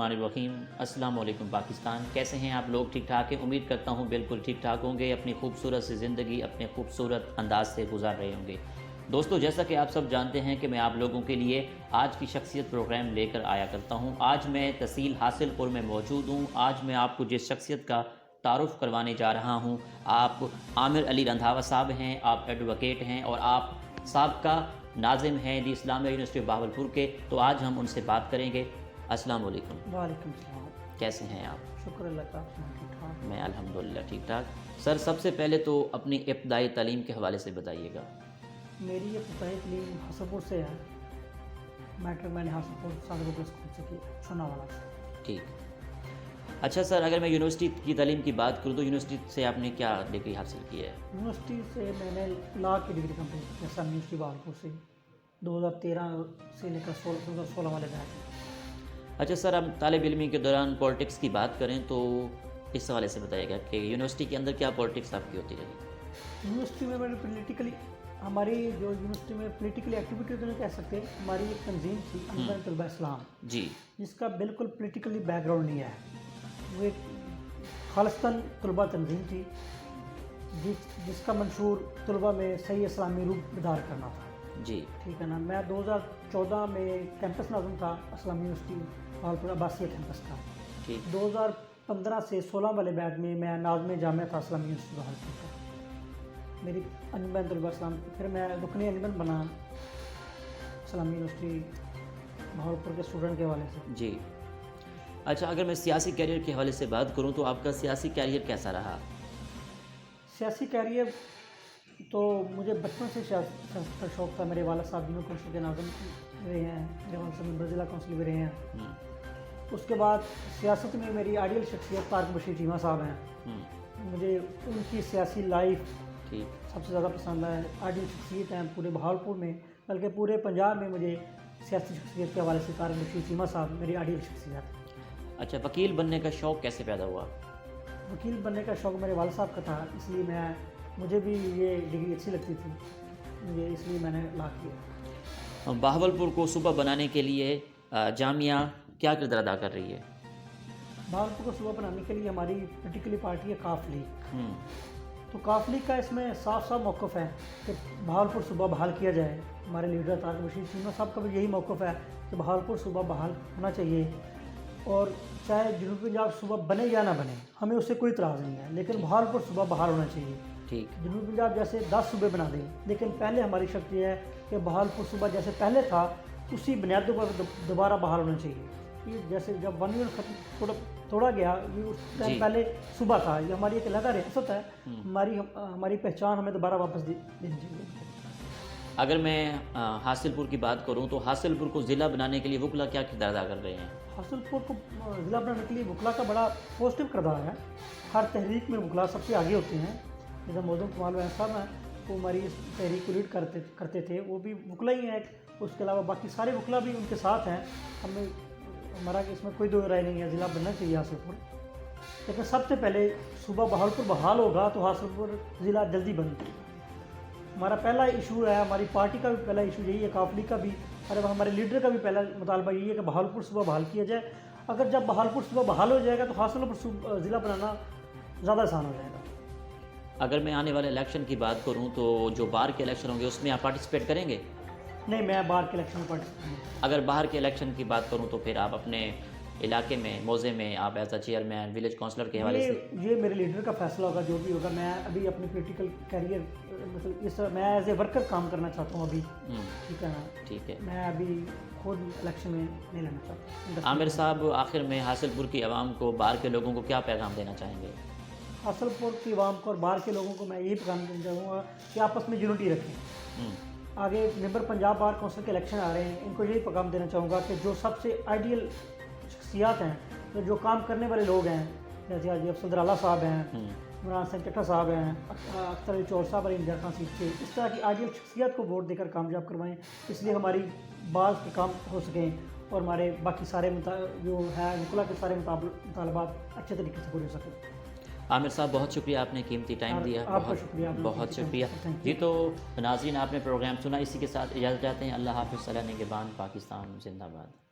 बिस्मिल्लाहिर्रहमानिर्रहीम। अस्सलाम वालेकुम पाकिस्तान। कैसे हैं आप लोग? ठीक ठाक हैं? उम्मीद करता हूँ बिल्कुल ठीक ठाक होंगे। अपनी खूबसूरत सी ज़िंदगी अपने खूबसूरत अंदाज से गुजार रहे होंगे। दोस्तों, जैसा कि आप सब जानते हैं कि मैं आप लोगों के लिए आज की शख्सियत प्रोग्राम लेकर आया करता हूँ। आज मैं तहसील हासिलपुर में मौजूद हूँ। आज मैं आपको जिस शख्सियत का तारुफ़ करवाने जा रहा हूँ, आप आमिर अली रंधावा साहब हैं। आप एडवोकेट हैं और आप साबका नाज़िम हैं दी इस्लामिया यूनिवर्सिटी भावलपुर के। तो आज हम उनसे बात करेंगे। अस्सलाम वालेकुम। वालेकुम सलाम। कैसे हैं आप? शुक्र अल्लाह का, ठीक ठाक। मैं अल्हम्दुलिल्लाह ठीक ठाक। सर, सबसे पहले तो अपनी इब्तदाई तालीम के हवाले से बताइएगा। मेरी ये इब्तदाई तालीम हासिलपुर से है। मैट्रिक मैंने हासिलपुर सादर पब्लिक स्कूल से की, सोनावाला से। ठीक। अच्छा सर, अगर मैं यूनिवर्सिटी की तालीम की बात करूँ तो यूनिवर्सिटी से आपने क्या डिग्री हासिल की है? यूनिवर्सिटी से मैंने लॉ की डिग्री कंप्लीट की, असम यूनिवर्सिटी भागलपुर से 2013 से लेकर 2016 वाले बैच। अच्छा सर, हम तालिब इल्मी के दौरान पॉलिटिक्स की बात करें तो इस हवाले से बताइएगा कि यूनिवर्सिटी के अंदर क्या पॉलिटिक्स आपकी होती रही? यूनिवर्सिटी में मैंने पोलिटिकली, हमारी जो यूनिवर्सिटी में पोलिटिकली एक्टिविटी तो नहीं कह सकते, हमारी एक तंजीम थी अनवर तलबा इस्लाम जी। जिसका बिल्कुल पोलिटिकली बैकग्राउंड नहीं है। वो एक खालिस्तान तलबा तंजीम थी जिसका मंशूर तलबा में सही इस्लामी रूप बेदार करना था। जी। ठीक है ना। मैं 2014 में कैंपस नाज़िम था इस्लामी यूनिवर्सिटी भावलपुर आबासिया कैंपस का। ठीक। 2015 से 16 वाले बैच में मैं नाज़िम जामिया था इस्लामी यूनिवर्सिटी भावलपुर का। मेरी अंजुमन तलबा इस्लाम, फिर मैं रुकनी अंजुमन बना इस्लामी यूनिवर्सिटी भावलपुर के स्टूडेंट के हवाले से। जी। अच्छा, अगर मैं सियासी कैरियर के हवाले से बात करूं तो आपका सियासी कैरियर कैसा रहा? सियासी कैरियर तो मुझे बचपन से सियासत का शौक़ था। मेरे वाला साहब यूनियन कौंसिल के नाज़िम रहे हैं, मेरे वाला साहब मेंबर ज़िला कौंसिल भी रहे हैं। उसके बाद सियासत में मेरी आइडियल शख्सियत तारिक बशीर चीमा साहब हैं। मुझे उनकी सियासी लाइफ सबसे ज़्यादा पसंद है। आइडियल शख्सियत हैं पूरे भावलपुर में, बल्कि पूरे पंजाब में मुझे सियासी शख्सियत के हवाले से तारिक बशीर चीमा साहब मेरी आइडियल शख्सियत। अच्छा, वकील बनने का शौक़ कैसे पैदा हुआ? वकील बनने का शौक़ मेरे वाला साहब का था, इसलिए मुझे भी ये डिग्री अच्छी लगती थी, मुझे इसलिए मैंने ला किया। भावलपुर को सूबा बनाने के लिए जामिया क्या किरदार अदा कर रही है? भावलपुर को सूबा बनाने के लिए हमारी पोलिटिकली पार्टी है काफ लीग। तो काफ लीग का इसमें साफ साफ मौक़िफ़ है कि भावलपुर सूबा बहाल किया जाए। हमारे लीडर तारिक बशीर चीमा साहब का भी यही मौक़िफ़ है कि भावलपुर सूबा बहाल होना चाहिए, और चाहे जनूबी पंजाब सूबा बने या ना बने, हमें उससे कोई इतराज़ नहीं है, लेकिन भावलपुर सूबा बहाल होना चाहिए। ठीक। जनूबी पंजाब जैसे 10 सूबे बना दें, लेकिन पहले हमारी शर्त यह है कि भावलपुर सूबा जैसे पहले था उसी बुनियादों पर दोबारा बहाल होना चाहिए। ये जैसे जब वन यूनिट खत्म तोड़ा गया, ये उस टाइम पहले सूबा था, ये हमारी एक अलग रियासत है। हमारी पहचान हमें दोबारा वापस देनी चाहिए। अगर मैं हासिलपुर की बात करूं तो हासिलपुर को ज़िला बनाने के लिए वकला क्या किरदार अदा कर रहे हैं? हासिलपुर को ज़िला बनाने के लिए वकला का बड़ा पॉजिटिव किरदार है। हर तहरीक में वकला सबसे आगे होते हैं। जैसे मौजूद कमाल वैन साहब हैं, वो हमारी इस तहरीक को लीड करते थे, वो भी वकला ही हैं। उसके अलावा बाकी सारे वकला भी उनके साथ हैं। हमारा इसमें कोई दो राय नहीं है, ज़िला बनना चाहिए हासिलपुर। लेकिन सबसे पहले सूबा भावलपुर बहाल होगा तो हासिलपुर ज़िला जल्दी बनता है। हमारा पहला इशू है, हमारी पार्टी का भी पहला इशू यही है, काफ लीग का भी, और हमारे लीडर का भी पहला मुतालबा यही है कि भावलपुर सूबा बहाल किया जाए। अगर जब भावलपुर सूबा बहाल हो जाएगा तो हासिलपुर ज़िला बनाना ज़्यादा आसान हो जाएगा। अगर मैं आने वाले इलेक्शन की बात करूं तो जो बाहर के इलेक्शन होंगे उसमें आप पार्टिसिपेट करेंगे? नहीं, मैं बाहर के इलेक्शन में पार्टिसिपेट नहीं। अगर बाहर के इलेक्शन की बात करूं तो फिर आप अपने इलाके में मौजे में आप as a chairman village councillor के हवाले से? ये मेरे लीडर का फैसला होगा, जो भी होगा। मैं अभी अपनी पॉलिटिकल कैरियर मतलब मैं एज ए वर्कर काम करना चाहता हूँ अभी। ठीक है ना। ठीक है। मैं अभी खुद इलेक्शन में नहीं लड़ना चाहता। आमिर साहब, आखिर में हासिलपुर की आवाम को, बाहर के लोगों को क्या पैगाम देना चाहेंगे? हासिलपुर की आवाम को और बाहर के लोगों को मैं यही पैगाम देना चाहूँगा कि आपस में यूनिटी रखें। आगे मेंबर पंजाब बार काउंसिल के इलेक्शन आ रहे हैं, इनको यही पैगाम देना चाहूँगा कि जो सबसे आइडियल शख्सियात हैं, तो जो काम करने वाले लोग हैं, जैसे आज अफसर आला साहब हैं, इमरान सिंह चट्टा साहब हैं, अख्तर अली चौर साहब इंदिरा खान सीट से, इस तरह की आइडियल शख्सियत को वोट देकर कामयाब करवाएं, इसलिए हमारी बात के काम हो सकें और हमारे बाकी सारे जो है वकला के सारे मुतालबात अच्छे तरीके से पूरे हो सकें। आमिर साहब, बहुत शुक्रिया, आपने कीमती टाइम दिया। आपका शुक्रिया। बहुत शुक्रिया जी। तो नाज़रीन, आपने प्रोग्राम सुना, इसी के साथ इजाज़त चाहते हैं। अल्लाह हाफ़िज़। सलाह निगहबान। पाकिस्तान जिंदाबाद।